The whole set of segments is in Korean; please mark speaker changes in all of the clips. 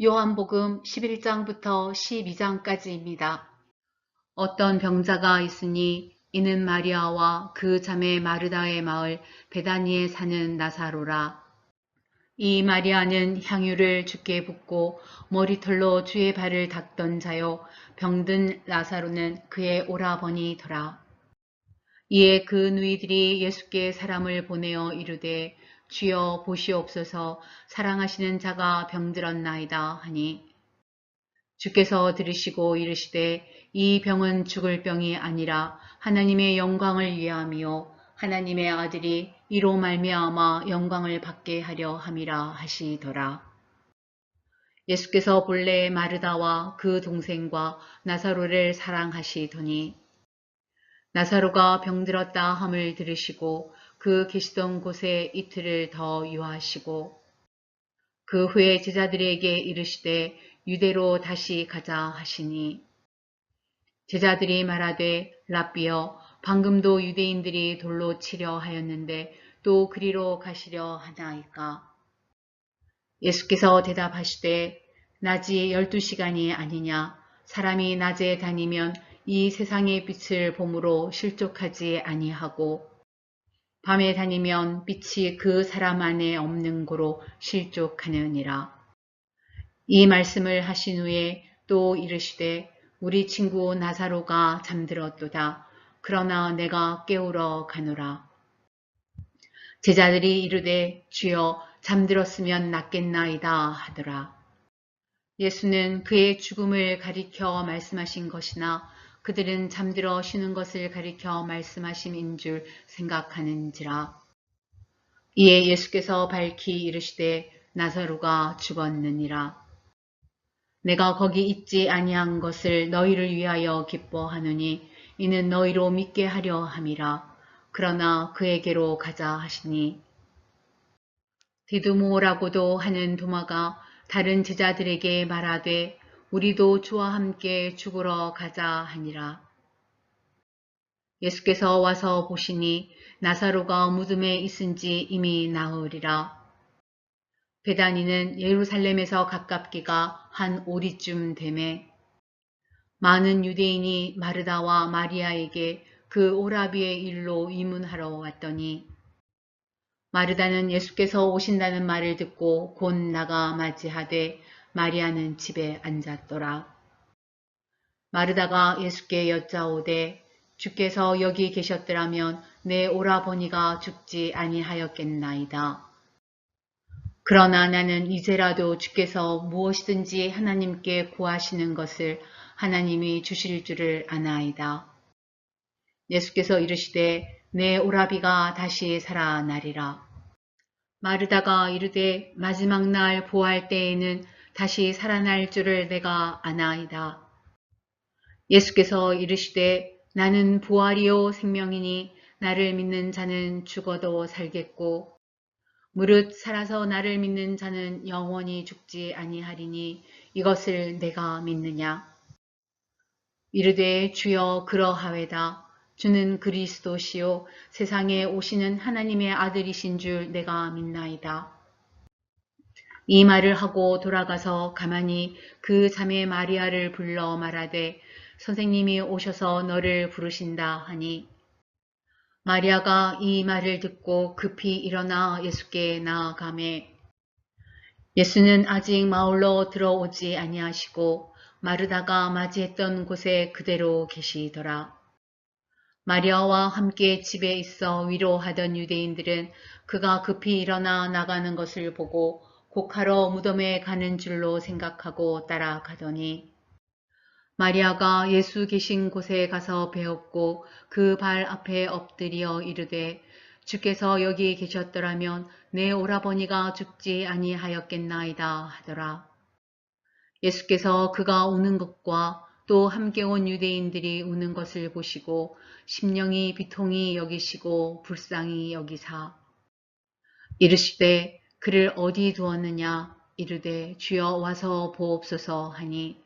Speaker 1: 요한복음 11장부터 12장까지입니다. 어떤 병자가 있으니 이는 마리아와 그 자매 마르다의 마을 베다니에 사는 나사로라. 이 마리아는 향유를 주께 붓고 머리털로 주의 발을 닦던 자요, 병든 나사로는 그의 오라버니더라. 이에 그 누이들이 예수께 사람을 보내어 이르되 주여 보시옵소서, 사랑하시는 자가 병들었나이다 하니, 주께서 들으시고 이르시되 이 병은 죽을 병이 아니라 하나님의 영광을 위함이요 하나님의 아들이 이로 말미암아 영광을 받게 하려 함이라 하시더라. 예수께서 본래 마르다와 그 동생과 나사로를 사랑하시더니 나사로가 병들었다 함을 들으시고 그 계시던 곳에 이틀을 더 유하시고 그 후에 제자들에게 이르시되 유대로 다시 가자 하시니, 제자들이 말하되 랍비여, 방금도 유대인들이 돌로 치려 하였는데 또 그리로 가시려 하나이까? 예수께서 대답하시되 낮이 12시간이 아니냐? 사람이 낮에 다니면 이 세상의 빛을 봄으로 실족하지 아니하고 밤에 다니면 빛이 그 사람 안에 없는 고로 실족하느니라. 이 말씀을 하신 후에 또 이르시되 우리 친구 나사로가 잠들었도다. 그러나 내가 깨우러 가노라. 제자들이 이르되 주여, 잠들었으면 낫겠나이다 하더라. 예수는 그의 죽음을 가리켜 말씀하신 것이나 그들은 잠들어 쉬는 것을 가리켜 말씀하심인 줄 생각하는지라. 이에 예수께서 밝히 이르시되 나사로가 죽었느니라. 내가 거기 있지 아니한 것을 너희를 위하여 기뻐하노니 이는 너희로 믿게 하려 함이라. 그러나 그에게로 가자 하시니, 디두모라고도 하는 도마가 다른 제자들에게 말하되 우리도 주와 함께 죽으러 가자 하니라. 예수께서 와서 보시니 나사로가 무덤에 있은지 이미 나으리라. 베다니는 예루살렘에서 가깝기가 한 오리쯤 되매 많은 유대인이 마르다와 마리아에게 그 오라비의 일로 의문하러 왔더니, 마르다는 예수께서 오신다는 말을 듣고 곧 나가 맞이하되 마리아는 집에 앉았더라. 마르다가 예수께 여짜오되 주께서 여기 계셨더라면 내 오라버니가 죽지 아니하였겠나이다. 그러나 나는 이제라도 주께서 무엇이든지 하나님께 구하시는 것을 하나님이 주실 줄을 아나이다. 예수께서 이르시되 내 오라비가 다시 살아나리라. 마르다가 이르되 마지막 날 부활 때에는 다시 살아날 줄을 내가 아나이다. 예수께서 이르시되 나는 부활이요 생명이니 나를 믿는 자는 죽어도 살겠고 무릇 살아서 나를 믿는 자는 영원히 죽지 아니하리니 이것을 내가 믿느냐? 이르되 주여 그러하외다. 주는 그리스도시요 세상에 오시는 하나님의 아들이신 줄 내가 믿나이다. 이 말을 하고 돌아가서 가만히 그 자매 마리아를 불러 말하되 선생님이 오셔서 너를 부르신다 하니, 마리아가 이 말을 듣고 급히 일어나 예수께 나아가매 예수는 아직 마을로 들어오지 아니하시고 마르다가 맞이했던 곳에 그대로 계시더라. 마리아와 함께 집에 있어 위로하던 유대인들은 그가 급히 일어나 나가는 것을 보고 곡하러 무덤에 가는 줄로 생각하고 따라가더니, 마리아가 예수 계신 곳에 가서 배웠고 그 발 앞에 엎드려 이르되 주께서 여기 계셨더라면 내 오라버니가 죽지 아니하였겠나이다 하더라. 예수께서 그가 우는 것과 또 함께 온 유대인들이 우는 것을 보시고 심령이 비통히 여기시고 불쌍히 여기사 이르시되 그를 어디 두었느냐? 이르되 주여 와서 보옵소서 하니,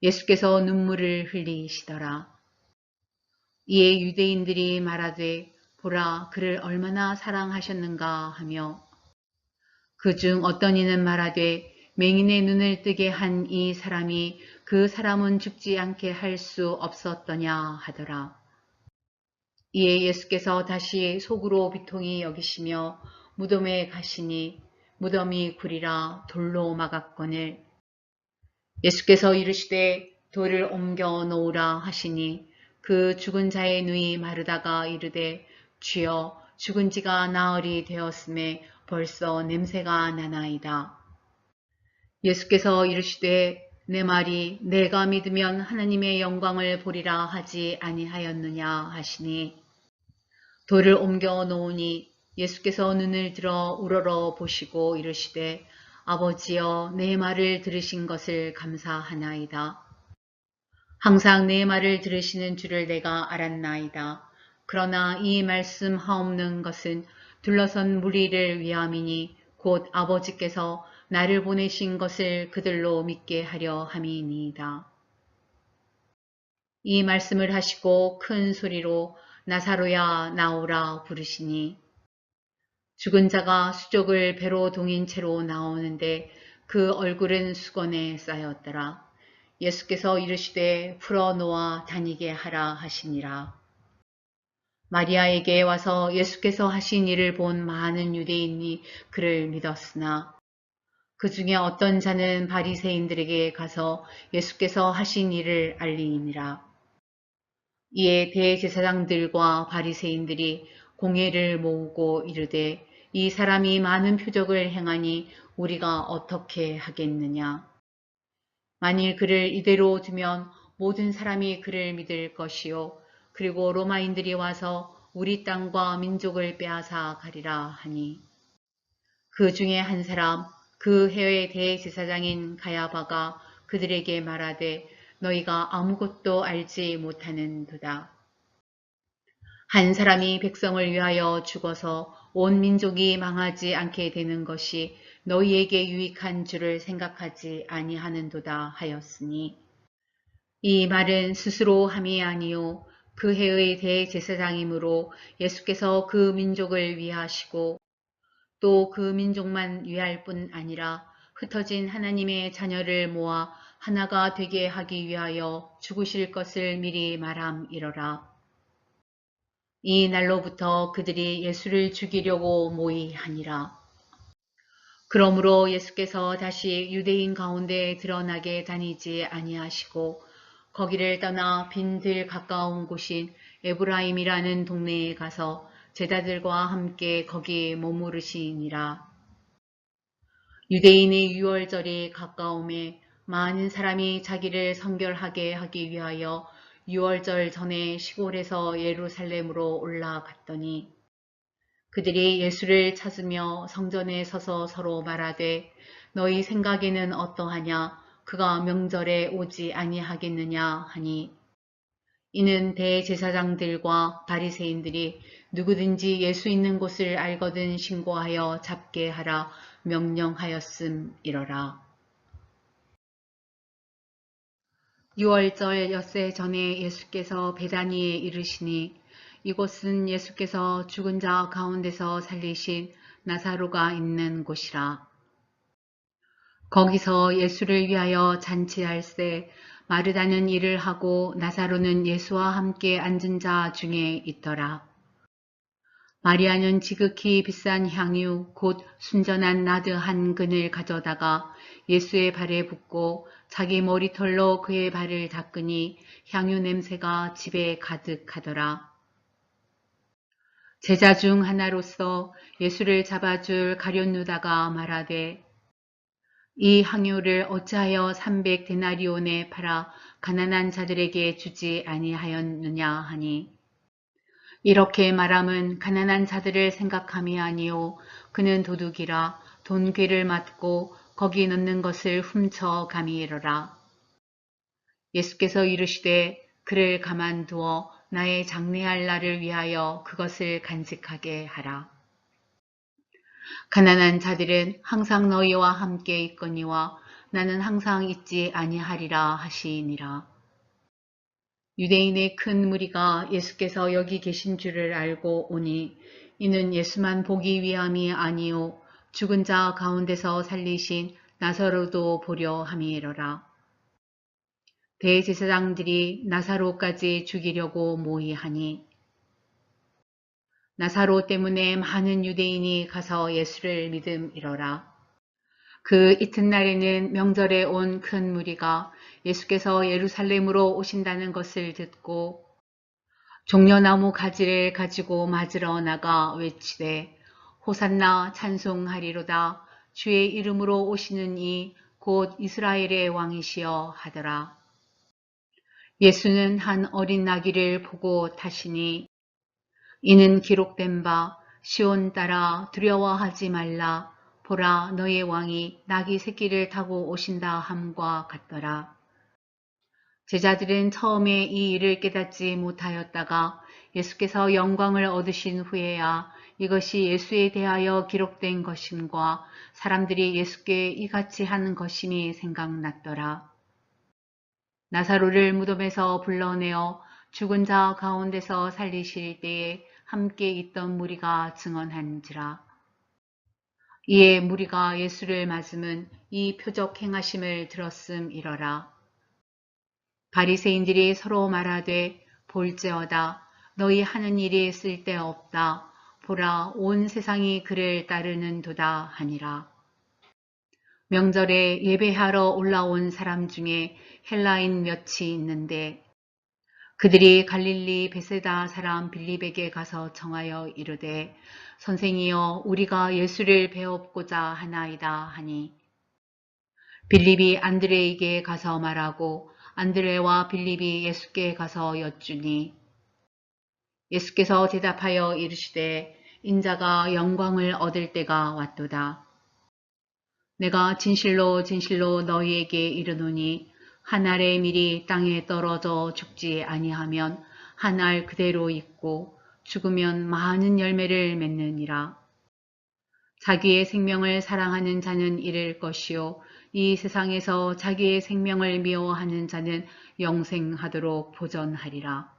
Speaker 1: 예수께서 눈물을 흘리시더라. 이에 유대인들이 말하되 보라 그를 얼마나 사랑하셨는가 하며, 그중 어떤 이는 말하되 맹인의 눈을 뜨게 한 이 사람이 그 사람은 죽지 않게 할 수 없었더냐 하더라. 이에 예수께서 다시 속으로 비통히 여기시며 무덤에 가시니 무덤이 구리라 돌로 막았거늘 예수께서 이르시되 돌을 옮겨 놓으라 하시니 그 죽은 자의 눈이 마르다가 이르되 주여 죽은 지가 나흘이 되었음에 벌써 냄새가 나나이다. 예수께서 이르시되 내 말이 내가 믿으면 하나님의 영광을 보리라 하지 아니하였느냐 하시니 돌을 옮겨 놓으니 예수께서 눈을 들어 우러러 보시고 이르시되 아버지여 내 말을 들으신 것을 감사하나이다. 항상 내 말을 들으시는 줄을 내가 알았나이다. 그러나 이 말씀 하옵는 것은 둘러선 무리를 위함이니 곧 아버지께서 나를 보내신 것을 그들로 믿게 하려 함이니이다. 이 말씀을 하시고 큰 소리로 나사로야 나오라 부르시니 죽은 자가 수족을 배로 동인 채로 나오는데 그 얼굴은 수건에 쌓였더라. 예수께서 이르시되 풀어놓아 다니게 하라 하시니라. 마리아에게 와서 예수께서 하신 일을 본 많은 유대인이 그를 믿었으나 그 중에 어떤 자는 바리새인들에게 가서 예수께서 하신 일을 알리니라. 이에 대제사장들과 바리새인들이 공회를 모으고 이르되 이 사람이 많은 표적을 행하니 우리가 어떻게 하겠느냐. 만일 그를 이대로 두면 모든 사람이 그를 믿을 것이요. 그리고 로마인들이 와서 우리 땅과 민족을 빼앗아 가리라 하니. 그 중에 한 사람 그 해의 대제사장인 가야바가 그들에게 말하되 너희가 아무것도 알지 못하는도다. 한 사람이 백성을 위하여 죽어서 온 민족이 망하지 않게 되는 것이 너희에게 유익한 줄을 생각하지 아니하는도다 하였으니 이 말은 스스로 함이 아니요 그 해의 대제사장이므로 예수께서 그 민족을 위하시고 또 그 민족만 위할 뿐 아니라 흩어진 하나님의 자녀를 모아 하나가 되게 하기 위하여 죽으실 것을 미리 말함이러라. 이 날로부터 그들이 예수를 죽이려고 모의하니라. 그러므로 예수께서 다시 유대인 가운데 드러나게 다니지 아니하시고 거기를 떠나 빈들 가까운 곳인 에브라임이라는 동네에 가서 제자들과 함께 거기 머무르시니라. 유대인의 유월절이 가까움에 많은 사람이 자기를 성결하게 하기 위하여 유월절 전에 시골에서 예루살렘으로 올라갔더니 그들이 예수를 찾으며 성전에 서서 서로 말하되 너희 생각에는 어떠하냐 그가 명절에 오지 아니하겠느냐 하니 이는 대제사장들과 바리새인들이 누구든지 예수 있는 곳을 알거든 신고하여 잡게 하라 명령하였음이러라. 유월절 엿새 전에 예수께서 베다니에 이르시니 이곳은 예수께서 죽은 자 가운데서 살리신 나사로가 있는 곳이라. 거기서 예수를 위하여 잔치할세 마르다는 일을 하고 나사로는 예수와 함께 앉은 자 중에 있더라. 마리아는 지극히 비싼 향유 곧 순전한 나드 한 근을 가져다가 예수의 발에 붓고 자기 머리털로 그의 발을 닦으니 향유 냄새가 집에 가득하더라. 제자 중 하나로서 예수를 잡아줄 가룟 유다가 말하되 이 향유를 어찌하여 300데나리온에 팔아 가난한 자들에게 주지 아니하였느냐 하니 이렇게 말함은 가난한 자들을 생각함이 아니요 그는 도둑이라 돈괴를 맞고 거기 넣는 것을 훔쳐 감이러라. 예수께서 이르시되 그를 가만두어 나의 장례할 날을 위하여 그것을 간직하게 하라. 가난한 자들은 항상 너희와 함께 있거니와 나는 항상 있지 아니하리라 하시니라. 유대인의 큰 무리가 예수께서 여기 계신 줄을 알고 오니 이는 예수만 보기 위함이 아니요 죽은 자 가운데서 살리신 나사로도 보려 함이로라. 대제사장들이 나사로까지 죽이려고 모의하니 나사로 때문에 많은 유대인이 가서 예수를 믿음이로라. 그 이튿날에는 명절에 온 큰 무리가 예수께서 예루살렘으로 오신다는 것을 듣고 종려나무 가지를 가지고 맞으러 나가 외치되 호산나 찬송하리로다. 주의 이름으로 오시는 이 곧 이스라엘의 왕이시여 하더라. 예수는 한 어린 나귀를 보고 타시니 이는 기록된 바 시온 따라 두려워하지 말라. 보라 너의 왕이 나귀 새끼를 타고 오신다 함과 같더라. 제자들은 처음에 이 일을 깨닫지 못하였다가 예수께서 영광을 얻으신 후에야 이것이 예수에 대하여 기록된 것임과 사람들이 예수께 이같이 하는 것임이 생각났더라. 나사로를 무덤에서 불러내어 죽은 자 가운데서 살리실 때에 함께 있던 무리가 증언한지라. 이에 무리가 예수를 맞음은 이 표적 행하심을 들었음이러라. 바리새인들이 서로 말하되 볼지어다 너희 하는 일이 쓸데없다. 보라 온 세상이 그를 따르는도다 하니라. 명절에 예배하러 올라온 사람 중에 헬라인 몇이 있는데 그들이 갈릴리 베세다 사람 빌립에게 가서 청하여 이르되 선생이여 우리가 예수를 배웁고자 하나이다 하니 빌립이 안드레에게 가서 말하고 안드레와 빌립이 예수께 가서 여쭈니 예수께서 대답하여 이르시되 인자가 영광을 얻을 때가 왔도다. 내가 진실로 진실로 너희에게 이르노니 한 알의 밀이 땅에 떨어져 죽지 아니하면 한 알 그대로 있고 죽으면 많은 열매를 맺느니라. 자기의 생명을 사랑하는 자는 잃을 것이요 이 세상에서 자기의 생명을 미워하는 자는 영생하도록 보전하리라.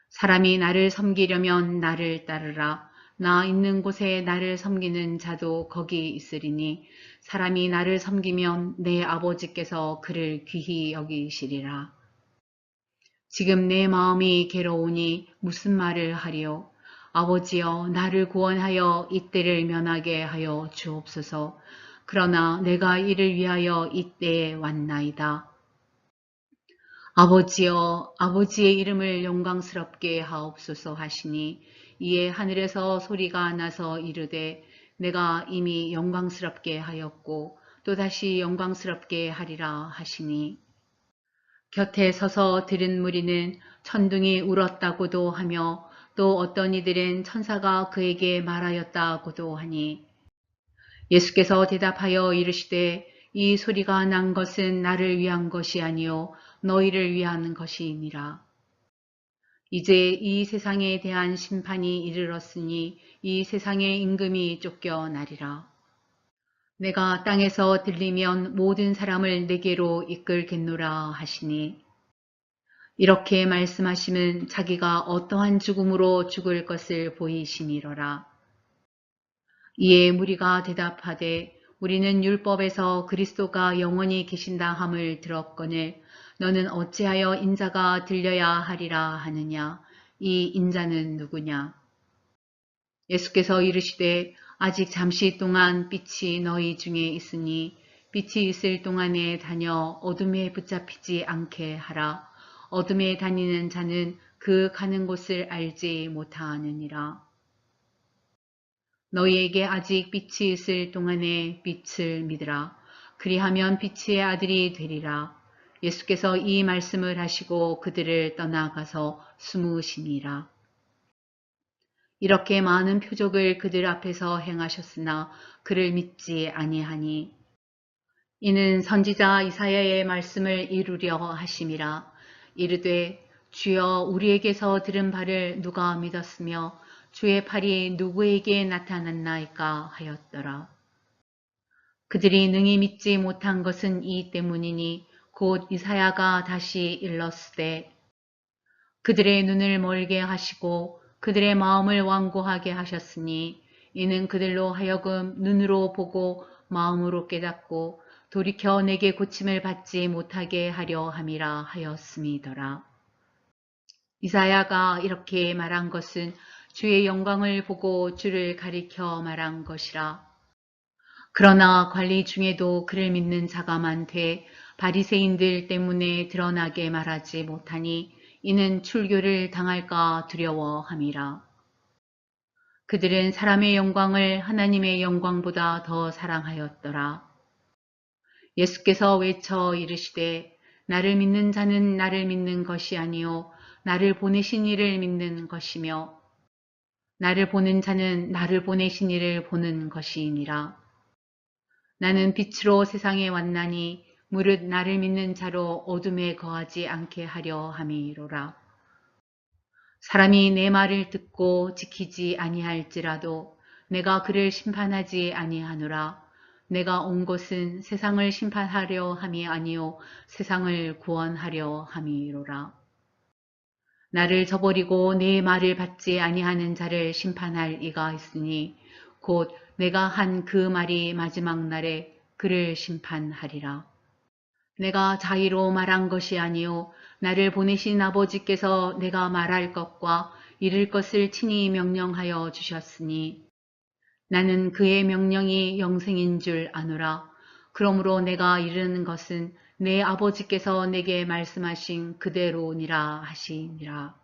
Speaker 1: 사람이 나를 섬기려면 나를 따르라. 나 있는 곳에 나를 섬기는 자도 거기 있으리니 사람이 나를 섬기면 내 아버지께서 그를 귀히 여기시리라. 지금 내 마음이 괴로우니 무슨 말을 하리요? 아버지여 나를 구원하여 이때를 면하게 하여 주옵소서. 그러나 내가 이를 위하여 이때에 왔나이다. 아버지여 아버지의 이름을 영광스럽게 하옵소서 하시니 이에 하늘에서 소리가 나서 이르되 내가 이미 영광스럽게 하였고 또다시 영광스럽게 하리라 하시니 곁에 서서 들은 무리는 천둥이 울었다고도 하며 또 어떤 이들은 천사가 그에게 말하였다고도 하니 예수께서 대답하여 이르시되 이 소리가 난 것은 나를 위한 것이 아니요 너희를 위한 것이니라. 이제 이 세상에 대한 심판이 이르렀으니 이 세상의 임금이 쫓겨나리라. 내가 땅에서 들리면 모든 사람을 내게로 이끌겠노라 하시니 이렇게 말씀하시면 자기가 어떠한 죽음으로 죽을 것을 보이시니로라. 이에 무리가 대답하되 우리는 율법에서 그리스도가 영원히 계신다 함을 들었거늘 너는 어찌하여 인자가 들려야 하리라 하느냐. 이 인자는 누구냐. 예수께서 이르시되 아직 잠시 동안 빛이 너희 중에 있으니 빛이 있을 동안에 다녀 어둠에 붙잡히지 않게 하라. 어둠에 다니는 자는 그 가는 곳을 알지 못하느니라. 너희에게 아직 빛이 있을 동안에 빛을 믿으라. 그리하면 빛의 아들이 되리라. 예수께서 이 말씀을 하시고 그들을 떠나가서 숨으시니라. 이렇게 많은 표적을 그들 앞에서 행하셨으나 그를 믿지 아니하니 이는 선지자 이사야의 말씀을 이루려 하심이라. 이르되 주여 우리에게서 들은 바를 누가 믿었으며 주의 팔이 누구에게 나타났나이까 하였더라. 그들이 능히 믿지 못한 것은 이 때문이니 곧 이사야가 다시 일렀으되 그들의 눈을 멀게 하시고 그들의 마음을 완고하게 하셨으니 이는 그들로 하여금 눈으로 보고 마음으로 깨닫고 돌이켜 내게 고침을 받지 못하게 하려 함이라 하였음이더라. 이사야가 이렇게 말한 것은 주의 영광을 보고 주를 가리켜 말한 것이라. 그러나 관리 중에도 그를 믿는 자가 많되 바리새인들 때문에 드러나게 말하지 못하니 이는 출교를 당할까 두려워함이라. 그들은 사람의 영광을 하나님의 영광보다 더 사랑하였더라. 예수께서 외쳐 이르시되 나를 믿는 자는 나를 믿는 것이 아니요 나를 보내신 이를 믿는 것이며 나를 보는 자는 나를 보내신 이를 보는 것이니라. 나는 빛으로 세상에 왔나니 무릇 나를 믿는 자로 어둠에 거하지 않게 하려 함이로라. 사람이 내 말을 듣고 지키지 아니할지라도 내가 그를 심판하지 아니하노라. 내가 온 것은 세상을 심판하려 함이 아니요 세상을 구원하려 함이로라. 나를 저버리고 내 말을 받지 아니하는 자를 심판할 이가 있으니 곧 내가 한 그 말이 마지막 날에 그를 심판하리라. 내가 자의로 말한 것이 아니요 나를 보내신 아버지께서 내가 말할 것과 이룰 것을 친히 명령하여 주셨으니 나는 그의 명령이 영생인 줄 아노라. 그러므로 내가 이르는 것은 내 아버지께서 내게 말씀하신 그대로니라 하시니라.